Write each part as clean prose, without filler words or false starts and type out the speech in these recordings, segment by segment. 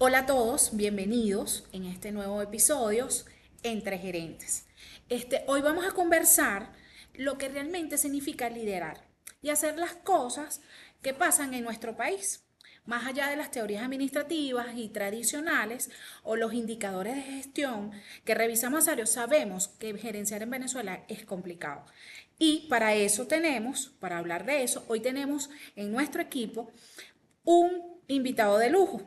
Hola a todos, bienvenidos en este nuevo episodio Entre Gerentes. Hoy vamos a conversar lo que realmente significa liderar y hacer las cosas que pasan en nuestro país, más allá de las teorías administrativas y tradicionales o los indicadores de gestión que revisamos a diario. Sabemos que gerenciar en Venezuela es complicado. Y para eso para hablar de eso, hoy tenemos en nuestro equipo un invitado de lujo.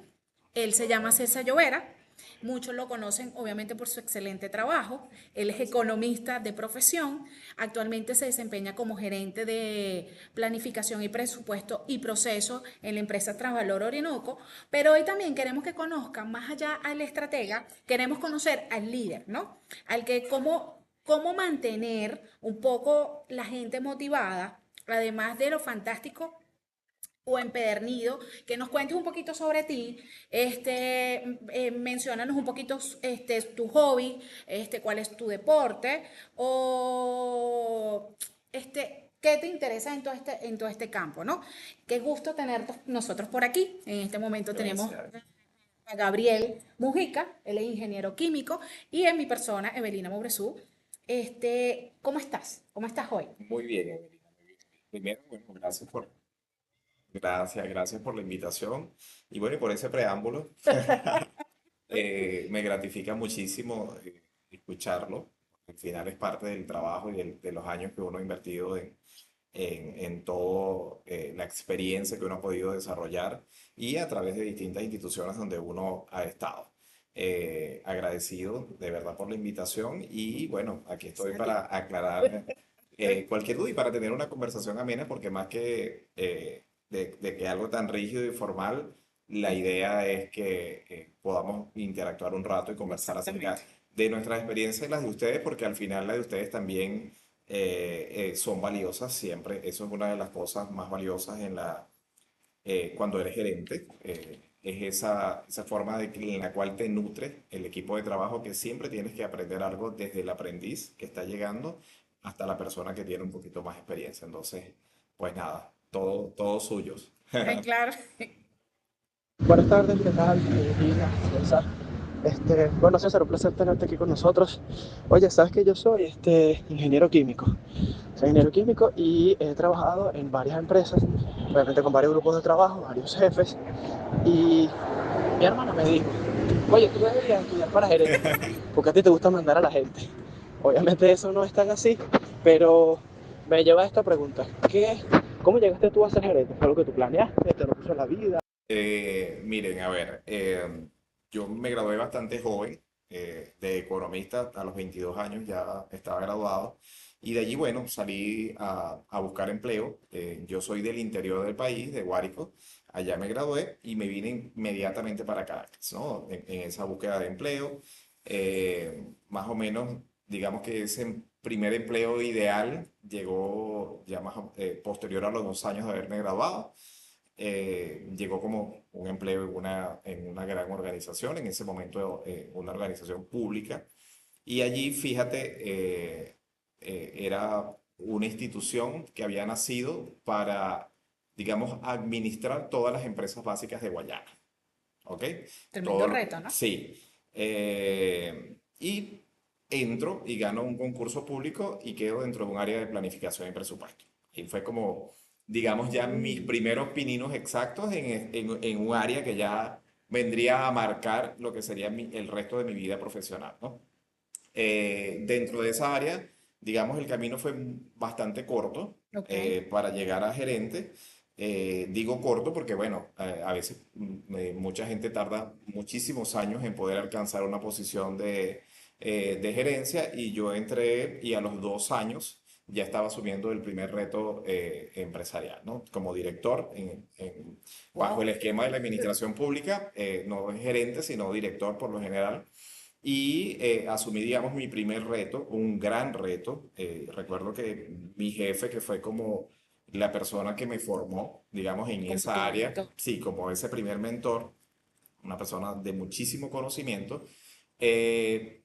Él se llama César Llovera. Muchos lo conocen obviamente por su excelente trabajo. Él es economista de profesión. Actualmente se desempeña como gerente de planificación y presupuesto y proceso en la empresa Transvalor Orinoco. Pero hoy también queremos que conozcan, más allá al estratega, queremos conocer al líder, ¿no? Al que cómo mantener un poco la gente motivada, además de lo fantástico o empedernido, que nos cuentes un poquito sobre ti, menciónanos un poquito tu hobby, cuál es tu deporte, o qué te interesa en todo este campo, ¿no? Qué gusto tener nosotros por aquí. En este momento tenemos Gracias. a Gabriel Mujica, él es ingeniero químico, y en mi persona, Evelina Mobresú. ¿Cómo estás? ¿Cómo estás hoy? Muy bien, Evelina, muy bien. Primero, bueno, gracias por la invitación y bueno, y por ese preámbulo. Me gratifica muchísimo escucharlo. Al final es parte del trabajo y de los años que uno ha invertido en todo la experiencia que uno ha podido desarrollar y a través de distintas instituciones donde uno ha estado. Agradecido de verdad por la invitación y bueno, aquí estoy A ti. para aclarar cualquier duda y para tener una conversación amena, porque más que de que algo tan rígido y formal, la idea es que podamos interactuar un rato y conversar acerca Exactamente. de nuestras experiencias y las de ustedes, porque al final las de ustedes también son valiosas siempre. Eso es una de las cosas más valiosas cuando eres gerente. Es esa forma en la cual te nutre el equipo de trabajo, que siempre tienes que aprender algo desde el aprendiz que está llegando hasta la persona que tiene un poquito más experiencia. Entonces, pues nada, todos suyos. Ay, claro. Buenas tardes, ¿qué tal? Lina, César. Bueno, César, un placer tenerte aquí con nosotros. Oye, sabes que yo soy ingeniero químico. Soy ingeniero químico y he trabajado en varias empresas, obviamente con varios grupos de trabajo, varios jefes. Y mi hermana me dijo, oye, tú deberías estudiar para gerente, porque a ti te gusta mandar a la gente. Obviamente eso no es tan así, pero me lleva a esta pregunta. ¿Cómo llegaste tú a ser gerente? ¿Fue algo que tú planeaste? ¿Te lo puso la vida? Miren, a ver, yo me gradué bastante joven, de economista a los 22 años ya estaba graduado y de allí, bueno, salí a buscar empleo. Yo soy del interior del país, de Guárico, allá me gradué y me vine inmediatamente para Caracas, ¿no? En esa búsqueda de empleo, más o menos, digamos que ese primer empleo ideal llegó ya posterior a los 2 años de haberme graduado. Llegó como un empleo en una gran organización, en ese momento una organización pública, y allí, fíjate, era una institución que había nacido para, digamos, administrar todas las empresas básicas de Guayana, ¿ok? Tremendo reto, ¿no? Sí. Y entro y gano un concurso público y quedo dentro de un área de planificación y presupuesto. Y fue como, digamos, ya mis primeros pininos exactos en un área que ya vendría a marcar lo que sería el resto de mi vida profesional, ¿no? Dentro de esa área, digamos, el camino fue bastante corto Ok. para llegar a gerente. Digo corto porque, bueno, a veces mucha gente tarda muchísimos años en poder alcanzar una posición de gerencia, y yo entré y a los 2 años ya estaba asumiendo el primer reto empresarial, ¿no? Como director bajo el Wow. esquema de la administración pública, no es gerente, sino director por lo general. Y asumí, digamos, mi primer reto, un gran reto. Recuerdo que mi jefe, que fue como la persona que me formó, digamos, en Como tu esa área, mentor. sí, como ese primer mentor, una persona de muchísimo conocimiento, eh,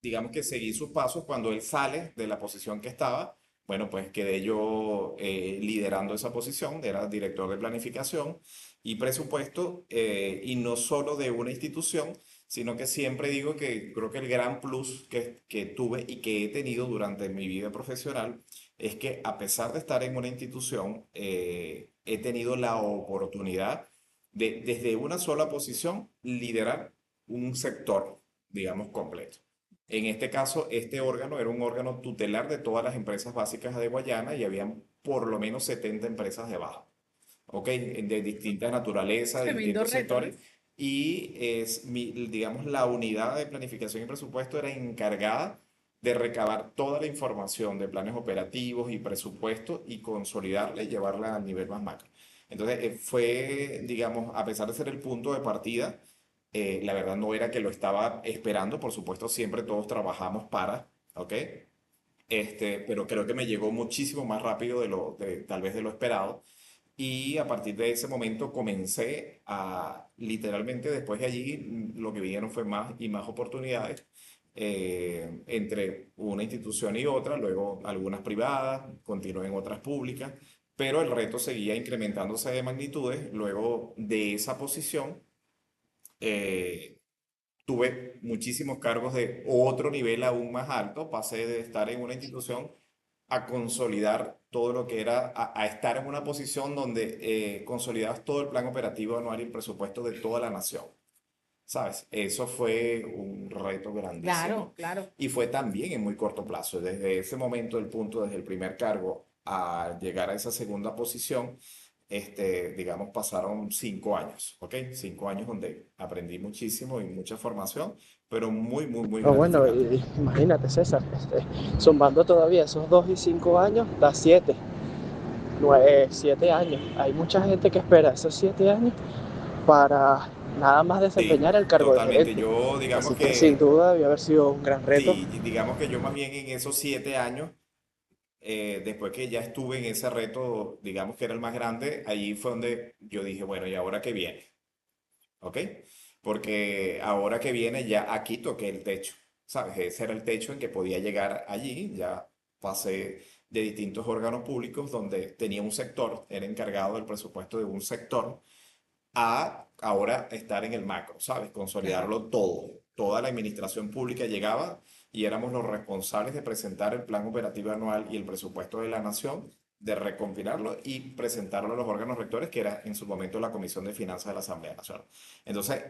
digamos que seguí sus pasos cuando él sale de la posición que estaba. bueno, pues quedé yo liderando esa posición, era director de planificación y presupuesto, y no solo de una institución, sino que siempre digo que creo que el gran plus que tuve y que he tenido durante mi vida profesional es que a pesar de estar en una institución, he tenido la oportunidad de desde una sola posición liderar un sector, digamos, completo. En este caso, este órgano era un órgano tutelar de todas las empresas básicas de Guayana y habían por lo menos 70 empresas debajo, ¿ok? De distintas naturalezas, de Tremendo distintos reto, ¿no? sectores. Y digamos, la unidad de planificación y presupuesto era encargada de recabar toda la información de planes operativos y presupuestos y consolidarla y llevarla al nivel más macro. Entonces, fue, digamos, a pesar de ser el punto de partida, la verdad no era que lo estaba esperando, por supuesto, siempre todos trabajamos para, ¿ok? Pero creo que me llegó muchísimo más rápido tal vez de lo esperado. Y a partir de ese momento comencé a, literalmente después de allí, lo que vinieron fue más y más oportunidades entre una institución y otra, luego algunas privadas, continué en otras públicas, pero el reto seguía incrementándose de magnitudes. Luego de esa posición, eh, tuve muchísimos cargos de otro nivel aún más alto, pasé de estar en una institución a consolidar todo lo que era, a estar en una posición donde consolidabas todo el plan operativo anual y el presupuesto de toda la nación. ¿Sabes? Eso fue un reto Claro, grandísimo claro. y fue también en muy corto plazo. Desde ese momento, el punto, desde el primer cargo a llegar a esa segunda posición, digamos, pasaron 5 años, ¿ok? 5 años donde aprendí muchísimo y mucha formación, pero muy, muy, muy No, bueno, gratificante. imagínate, César, sumando todavía esos 2 y 5 años, da 7, 7 años. Hay mucha gente que espera esos 7 años para nada más desempeñar Sí, el cargo de totalmente. gerente. Yo, digamos Así que sin duda debió haber sido un gran reto. sí, digamos que yo más bien en esos 7 años, después que ya estuve en ese reto, digamos que era el más grande, ahí fue donde yo dije, bueno, ¿y ahora qué viene? ¿Ok? Porque ahora que viene ya aquí toqué el techo, ¿sabes? Ese era el techo en que podía llegar allí, ya pasé de distintos órganos públicos donde tenía un sector, era encargado del presupuesto de un sector, a ahora estar en el macro, ¿sabes? Claro. Consolidarlo todo. Toda la administración pública llegaba y éramos los responsables de presentar el plan operativo anual y el presupuesto de la nación, de recompilarlo y presentarlo a los órganos rectores, que era en su momento la Comisión de Finanzas de la Asamblea Nacional. Entonces,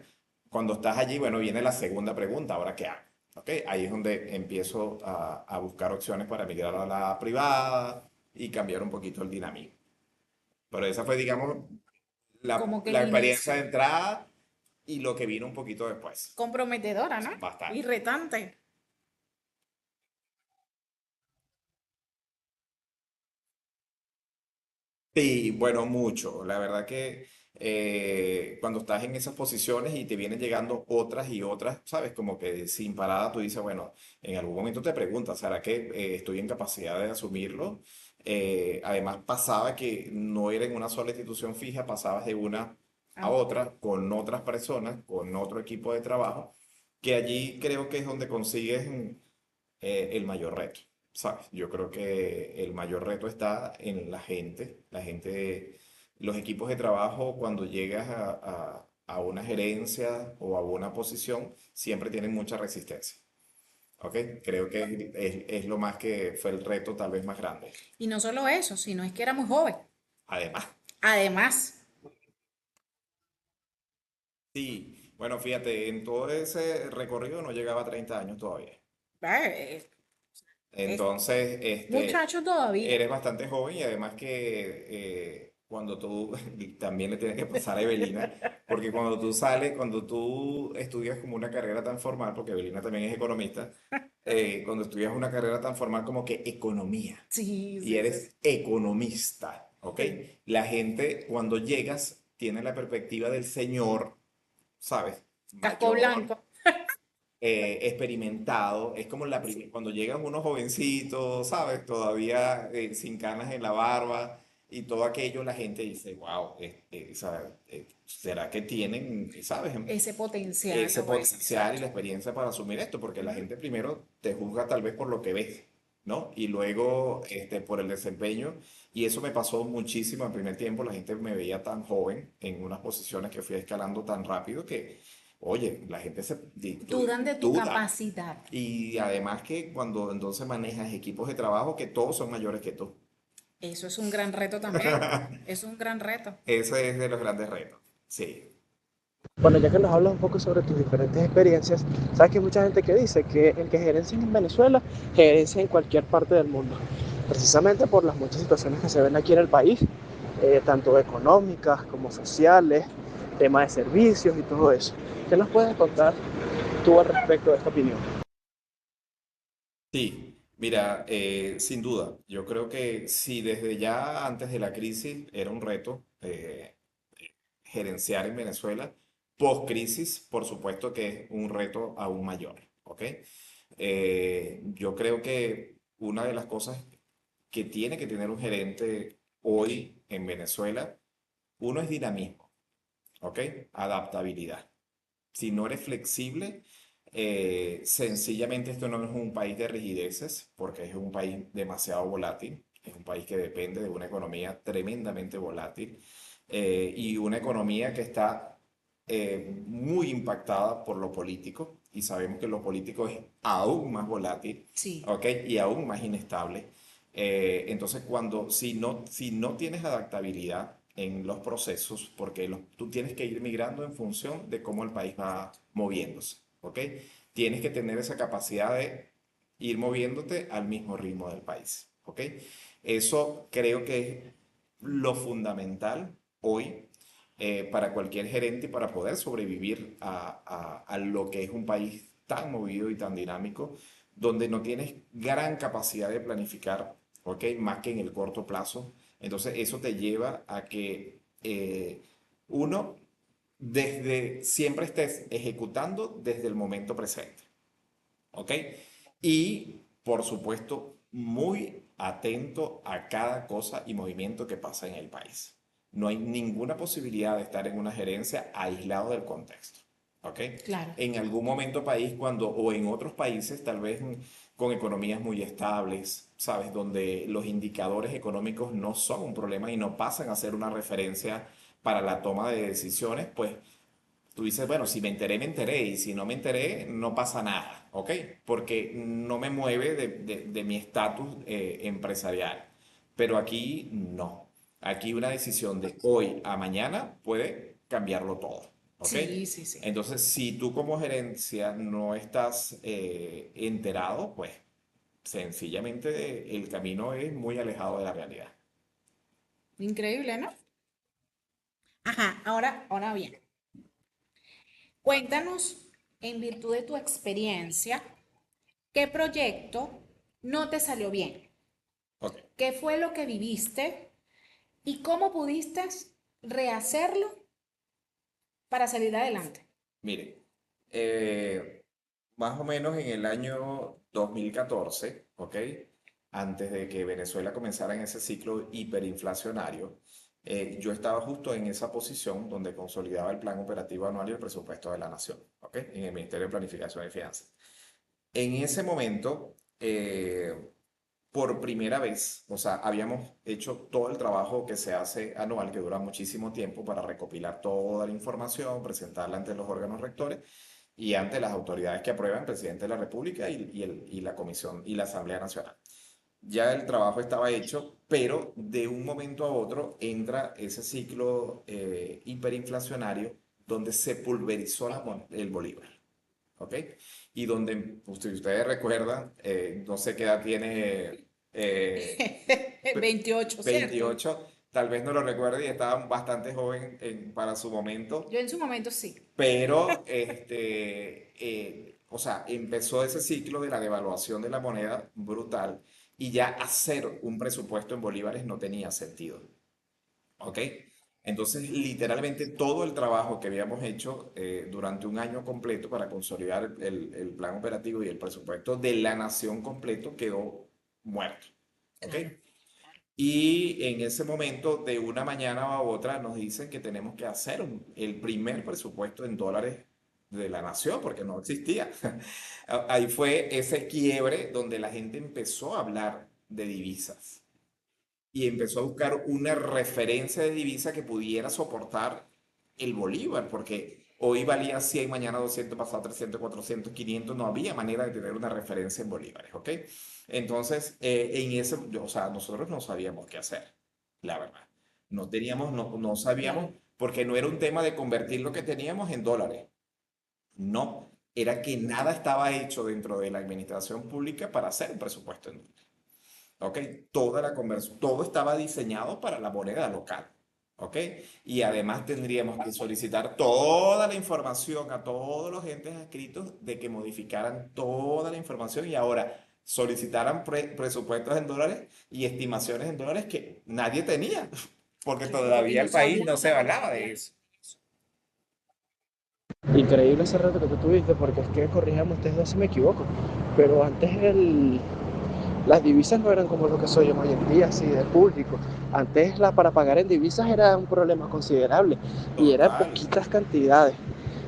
cuando estás allí, bueno, viene la segunda pregunta, ¿ahora qué hago? ¿Ok? Ahí es donde empiezo a buscar opciones para migrar a la privada y cambiar un poquito el dinamismo. Pero esa fue, digamos, Como que el la experiencia de inicio. entrada y lo que vino un poquito después. Comprometedora, ¿no? Sí, Y bastante. retante. Sí, bueno, mucho. La verdad que cuando estás en esas posiciones y te vienen llegando otras y otras, ¿sabes? Como que sin parada tú dices, bueno, en algún momento te preguntas, ¿será que estoy en capacidad de asumirlo? Además pasaba que no era en una sola institución fija, pasabas de una a Ah, otra con otras personas, con otro equipo de trabajo, que allí creo que es donde consigues el mayor reto, ¿sabes? Yo creo que el mayor reto está en la gente, los equipos de trabajo cuando llegas a una gerencia o a una posición, siempre tienen mucha resistencia, ¿ok? Creo que es lo más que fue el reto tal vez más grande. y no solo eso, sino es que era muy joven. Además, Además, sí, bueno, fíjate, en todo ese recorrido no llegaba a 30 años todavía. eh, es Entonces, muchacho todavía. eres bastante joven y además que cuando tú, también le tienes que pasar a Evelina, porque cuando tú sales, cuando tú estudias como una carrera tan formal, porque Evelina también es economista, cuando estudias una carrera tan formal como que economía Sí, y sí, sí. eres economista, ¿ok? Sí. La gente cuando llegas tiene la perspectiva del señor, ¿sabes? Casco Mayor, blanco. experimentado. Es como cuando llegan unos jovencitos, ¿sabes? Todavía sin canas en la barba y todo aquello, la gente dice, wow, ¿será que tienen, ¿sabes? Ese potencial, Ese lo ves, potencial y exacto. la experiencia para asumir esto? Porque la Ujú. gente primero te juzga tal vez por lo que ves. ¿no? Y luego por el desempeño, y eso me pasó muchísimo en primer tiempo, la gente me veía tan joven en unas posiciones que fui escalando tan rápido que, oye, la gente Dudan de tu duda. capacidad. Y además que cuando entonces manejas equipos de trabajo que todos son mayores que tú. Eso es un gran reto también. Es un gran reto. Ese es de los grandes retos. Sí. Bueno, ya que nos hablas un poco sobre tus diferentes experiencias, sabes que hay mucha gente que dice que el que gerencia en Venezuela, gerencia en cualquier parte del mundo, precisamente por las muchas situaciones que se ven aquí en el país, tanto económicas como sociales, tema de servicios y todo eso. ¿Qué nos puedes contar tú al respecto de esta opinión? Sí, mira, sin duda, yo creo que si desde ya antes de la crisis era un reto gerenciar en Venezuela, post-crisis, por supuesto que es un reto aún mayor, ¿ok? Yo creo que una de las cosas que tiene que tener un gerente hoy en Venezuela, uno es dinamismo, ¿ok? Adaptabilidad. Si no eres flexible, sencillamente esto no es un país de rigideces, porque es un país demasiado volátil, es un país que depende de una economía tremendamente volátil y una economía que está muy impactada por lo político, y sabemos que lo político es aún más volátil, Sí. ¿ok? Y aún más inestable. Entonces, si no tienes adaptabilidad en los procesos, porque tú tienes que ir migrando en función de cómo el país va moviéndose, ¿ok? Tienes que tener esa capacidad de ir moviéndote al mismo ritmo del país, ¿ok? Eso creo que es lo fundamental hoy para cualquier gerente y para poder sobrevivir a lo que es un país tan movido y tan dinámico, donde no tienes gran capacidad de planificar, ¿ok? Más que en el corto plazo. Entonces eso te lleva a que uno siempre estés ejecutando desde el momento presente, ¿ok? Y por supuesto, muy atento a cada cosa y movimiento que pasa en el país. No hay ninguna posibilidad de estar en una gerencia aislado del contexto, ¿ok? Claro. En algún momento país o en otros países tal vez con economías muy estables, ¿sabes? Donde los indicadores económicos no son un problema y no pasan a ser una referencia para la toma de decisiones, pues tú dices, bueno, si me enteré, y si no me enteré, no pasa nada, ¿ok? Porque no me mueve de mi estatus empresarial. Pero aquí no. Aquí una decisión de hoy a mañana puede cambiarlo todo, ¿ok? Sí, sí, sí. Entonces, si tú como gerencia no estás enterado, pues sencillamente el camino es muy alejado de la realidad. Increíble, ¿no? Ajá, ahora bien, cuéntanos, en virtud de tu experiencia, ¿qué proyecto no te salió bien? Ok, ¿Qué fue lo que viviste y cómo pudiste rehacerlo para salir adelante? mire. eh, Más o menos en el año 2014, ¿ok? Antes de que Venezuela comenzara en ese ciclo hiperinflacionario, yo estaba justo en esa posición donde consolidaba el plan operativo anual y el presupuesto de la nación, ¿ok? En el Ministerio de Planificación y Finanzas. En ese momento, por primera vez, o sea, habíamos hecho todo el trabajo que se hace anual, que dura muchísimo tiempo para recopilar toda la información, presentarla ante los órganos rectores y ante las autoridades que aprueban, el presidente de la República y la Comisión y la Asamblea Nacional. Ya el trabajo estaba hecho, pero de un momento a otro entra ese ciclo hiperinflacionario donde se pulverizó el bolívar, ¿ok? Y donde, pues, si ustedes recuerdan, no sé qué edad tiene 28, ¿cierto? 28, tal vez no lo recuerde y estaba bastante joven para su Yo momento, en su momento sí. pero, o sea, empezó ese ciclo de la devaluación de la moneda brutal y ya hacer un presupuesto en bolívares no tenía sentido, ¿ok? Entonces, literalmente todo el trabajo que habíamos hecho durante un año completo para consolidar el plan operativo y el presupuesto de la nación completo quedó muerto, ¿ok? Claro. Y en ese momento, de una mañana a otra, nos dicen que tenemos que hacer el primer presupuesto en dólares de la nación, porque no existía. Ahí fue ese quiebre donde la gente empezó a hablar de divisas y empezó a buscar una referencia de divisa que pudiera soportar el bolívar, porque hoy valía 100, mañana 200, pasado 300, 400, 500, no había manera de tener una referencia en bolívares, ¿ok? Entonces, en ese, o sea, nosotros no sabíamos qué hacer, la verdad. No teníamos, no sabíamos, Claro. porque no era un tema de convertir lo que teníamos en dólares. No, era que nada estaba hecho dentro de la administración pública para hacer un presupuesto en dólares. ¿Ok? Toda la conversión, todo estaba diseñado para la moneda local. ¿Ok? Y además tendríamos que solicitar toda la información a todos los entes adscritos de que modificaran toda la información y ahora solicitaran presupuestos en dólares y estimaciones en dólares que nadie tenía, porque Claro, y todavía no el país no sabíamos se hablaba tampoco de eso. Increíble ese reto que tú tuviste, porque es que, corrígame ustedes dos si me equivoco, pero antes las divisas no eran como lo que soy hoy en día, así de público. Antes para pagar en divisas era un problema considerable y eran Total. poquitas cantidades.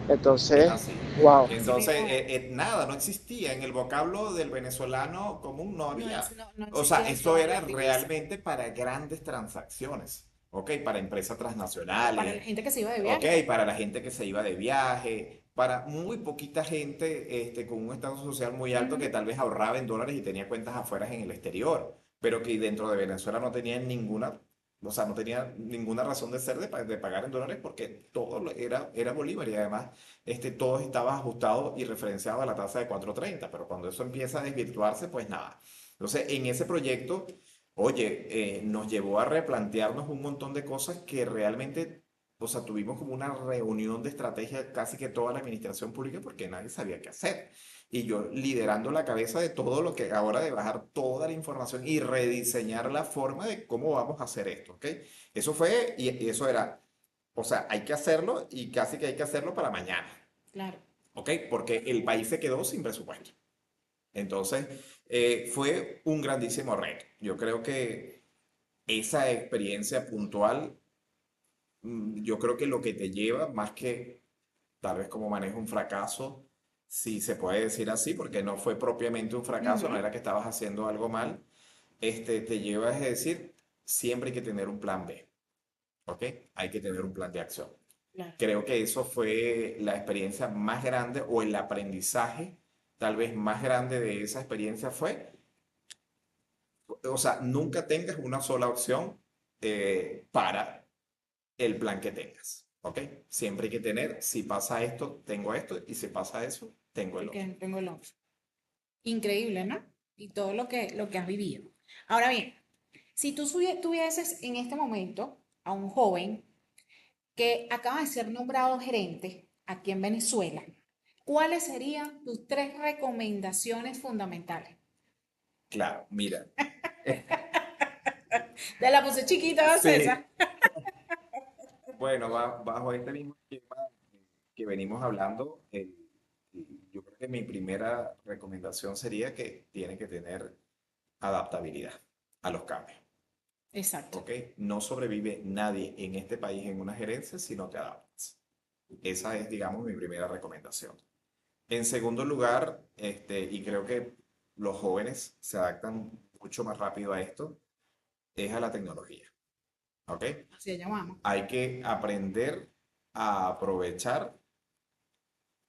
Es Entonces, así. wow. así Entonces, mismo es. nada, no existía. En el vocablo del venezolano común no No, había. no O sea, existían eso todas era las divisas. realmente para grandes transacciones, ¿ok? Para empresas O para la transnacionales, gente que se iba de ¿ok? viaje. Para la gente que se iba de viaje, para muy poquita gente con un estado social muy alto que Ujú. tal vez ahorraba en dólares y tenía cuentas afuera en el exterior, pero que dentro de Venezuela no tenían ninguna, o sea, no tenía ninguna razón de ser de pagar en dólares porque todo era bolívar y además todo estaba ajustado y referenciado a la tasa de 4.30, pero cuando eso empieza a desvirtuarse, pues nada. Entonces, en ese proyecto, oye, nos llevó a replantearnos un montón de cosas que realmente, o sea, tuvimos como una reunión de estrategia casi que toda la administración pública porque nadie sabía qué hacer. Y yo liderando la cabeza de todo lo que ahora de bajar toda la información y rediseñar la forma de cómo vamos a hacer esto, ¿ok? Eso fue, y eso era, o sea, hay que hacerlo y casi que hay que hacerlo para mañana. Claro. ¿Ok? Porque el país se quedó sin presupuesto. Entonces, fue un grandísimo reto. Yo creo que esa experiencia puntual, yo creo que lo que te lleva, más que tal vez como manejo un fracaso, si se puede decir así, porque no fue propiamente un fracaso, no Ujú. era que estabas haciendo algo mal, te lleva a decir, siempre hay que tener un plan B, ¿ok? Hay que tener un plan de acción. Claro. Creo que eso fue la experiencia más grande o el aprendizaje tal vez más grande de esa experiencia fue, o sea, nunca tengas una sola opción para el plan que tengas, ¿ok? Siempre hay que tener, si pasa esto, tengo esto, y si pasa eso, tengo el otro. Que tengo el otro. Increíble, ¿no? Y todo lo que has vivido. Ahora bien, si tú tuvieses en este momento a un joven que acaba de ser nombrado gerente aquí en Venezuela, ¿cuáles serían tus tres recomendaciones fundamentales? Claro, mira, De la puse chiquita, sí, César. bueno, bajo este mismo esquema que venimos hablando, yo creo que mi primera recomendación sería que tiene que tener adaptabilidad a los cambios. Exacto. ¿Ok? No sobrevive nadie en este país en una gerencia si no te adaptas. Esa es, digamos, mi primera recomendación. En segundo lugar, y creo que los jóvenes se adaptan mucho más rápido a esto, es a la tecnología. ¿Ok? Así le llamamos. Hay que aprender a aprovechar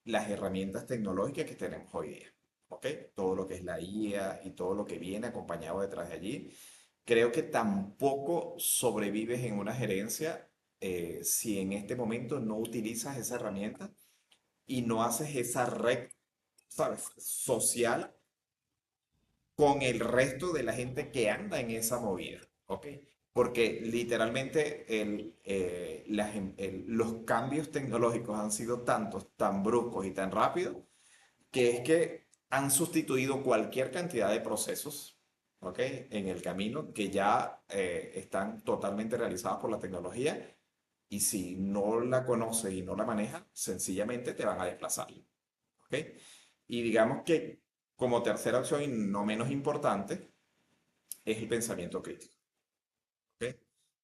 las herramientas tecnológicas que tenemos hoy día. ¿Ok? Todo lo que es la IA y todo lo que viene acompañado detrás de allí. Creo que tampoco sobrevives en una gerencia si en este momento no utilizas esa herramienta y no haces esa red, ¿sabes? Social con el resto de la gente que anda en esa movida, ¿ok? Porque literalmente los cambios tecnológicos han sido tantos, tan bruscos y tan rápidos, que es que han sustituido cualquier cantidad de procesos, ¿ok? En el camino que ya están totalmente realizados por la tecnología y si no la conoces y no la manejas, sencillamente te van a desplazar, ¿ok? Y digamos que como tercera opción y no menos importante es el pensamiento crítico, ¿ok?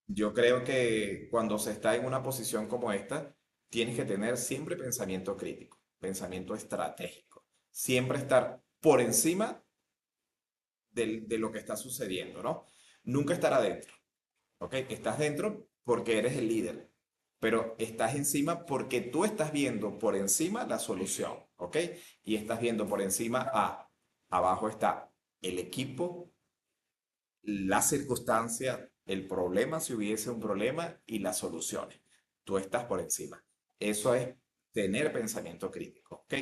Yo creo que cuando se está en una posición como esta, tienes que tener siempre pensamiento crítico. pensamiento estratégico. Siempre estar por encima de lo que está sucediendo, ¿no? Nunca estar adentro, ¿ok? Estás dentro porque eres el líder, pero estás encima porque tú estás viendo por encima la solución, ¿ok? Y estás viendo por encima abajo está el equipo, la circunstancia, el problema si hubiese un problema y las soluciones. Tú estás por encima. Eso es tener pensamiento crítico, ¿ok?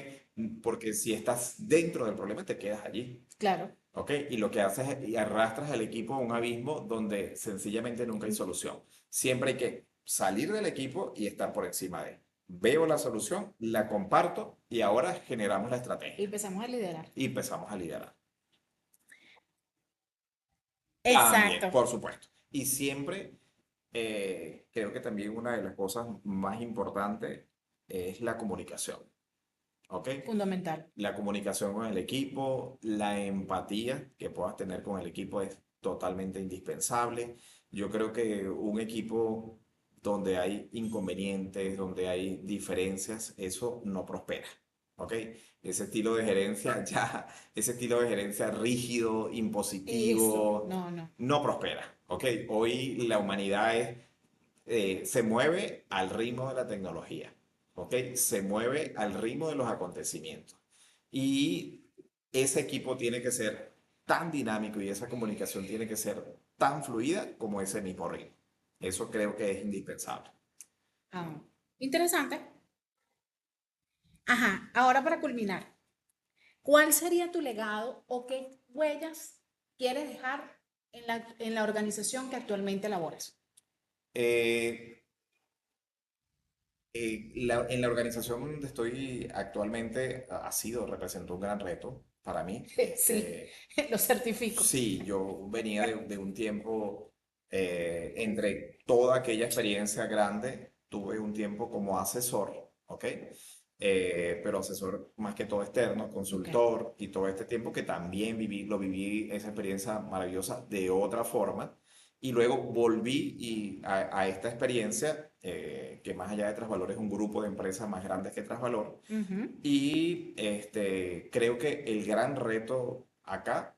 Porque si estás dentro del problema te quedas allí. Claro. ¿Ok? Y lo que haces es y arrastras al equipo a un abismo donde sencillamente nunca hay solución. Siempre hay que salir del equipo y estar por encima de él. Veo la solución, la comparto y ahora generamos la Y estrategia empezamos a liderar. y empezamos a liderar. También, Exacto. por supuesto. Y siempre creo que también una de las cosas más importantes es la comunicación. ¿Ok? Fundamental. La comunicación con el equipo, la empatía que puedas tener con el equipo es totalmente indispensable. Yo creo que un equipo donde hay inconvenientes, donde hay diferencias, eso no prospera. ¿Ok? Ese estilo de gerencia ya, ese estilo de gerencia rígido, Eso. impositivo, No, no. no prospera. ¿Ok? Hoy la humanidad se mueve al ritmo de la tecnología. ¿Ok? Se mueve al ritmo de los acontecimientos. Y ese equipo tiene que ser tan dinámico y esa comunicación tiene que ser tan fluida como ese mismo ritmo. Eso creo que es indispensable. Ah, interesante. Ajá, ahora para culminar, ¿cuál sería tu legado o qué huellas quieres dejar en la organización que actualmente laboras? Eh, en la organización donde estoy actualmente representó un gran reto para mí. Sí, lo certifico. Sí, yo venía de un tiempo, entre toda aquella experiencia grande, tuve un tiempo como asesor, ¿ok? Pero asesor más que todo externo, Ok. consultor, y todo este tiempo que también lo viví esa experiencia maravillosa de otra forma. Y luego volví a esta experiencia, que más allá de Trasvalor es un grupo de empresas más grandes que Trasvalor. Ujú. Y creo que el gran reto acá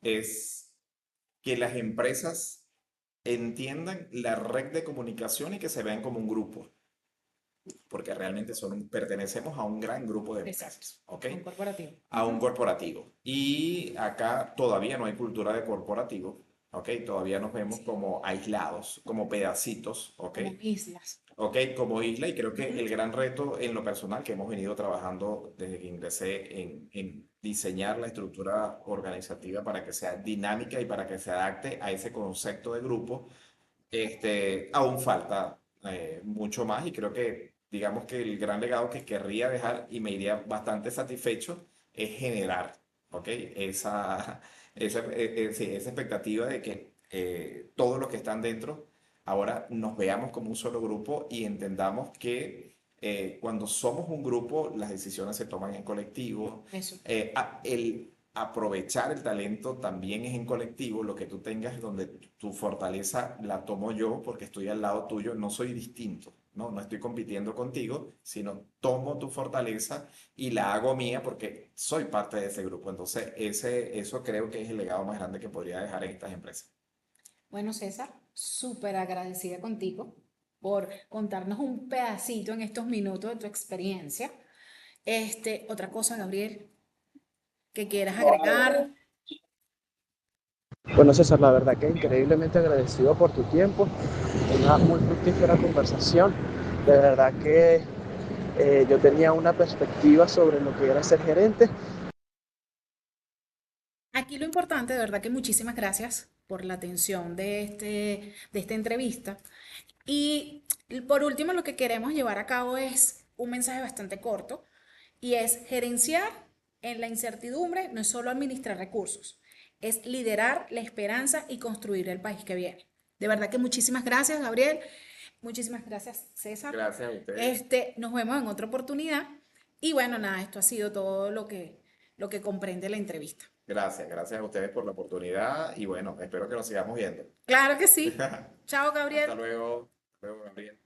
es que las empresas entiendan la red de comunicación y que se vean como un grupo, porque realmente pertenecemos a un gran grupo de Exacto. empresas, ¿ok? Un corporativo. A un corporativo. Y acá todavía no hay cultura de corporativo, ¿ok? Todavía nos vemos como aislados, como pedacitos, ¿ok? Como islas. Ok, como isla, y creo que Ujú. el gran reto en lo personal que hemos venido trabajando desde que ingresé en diseñar la estructura organizativa para que sea dinámica y para que se adapte a ese concepto de grupo, aún falta mucho más y creo que, digamos que el gran legado que querría dejar y me iría bastante satisfecho es generar, ¿ok? Sí, esa expectativa de que todos los que están dentro ahora nos veamos como un solo grupo y entendamos que cuando somos un grupo, las decisiones se toman en colectivo. Eso. El aprovechar el talento también es en colectivo. Lo que tú tengas donde tu fortaleza la tomo yo porque estoy al lado tuyo, no soy distinto. No, no estoy compitiendo contigo, sino tomo tu fortaleza y la hago mía porque soy parte de ese grupo. Entonces, eso creo que es el legado más grande que podría dejar en estas empresas. Bueno, César, súper agradecida contigo por contarnos un pedacito en estos minutos de tu experiencia. Otra cosa, Gabriel, que quieras agregar. Bueno, César, la verdad que increíblemente agradecido por tu tiempo, una muy fructífera conversación. De verdad que yo tenía una perspectiva sobre lo que era ser gerente. Aquí lo importante, de verdad que muchísimas gracias por la atención de esta entrevista. Y por último, lo que queremos llevar a cabo es un mensaje bastante corto y es gerenciar en la incertidumbre no es solo administrar recursos, es liderar la esperanza y construir el país que viene. De verdad que muchísimas gracias, Gabriel. Muchísimas gracias, César. Gracias a ustedes. Nos vemos en otra oportunidad. Y bueno, nada, esto ha sido todo lo que comprende la entrevista. Gracias a ustedes por la oportunidad y bueno, espero que nos sigamos viendo. Claro que sí. Chao, Gabriel. Hasta luego, Gabriel.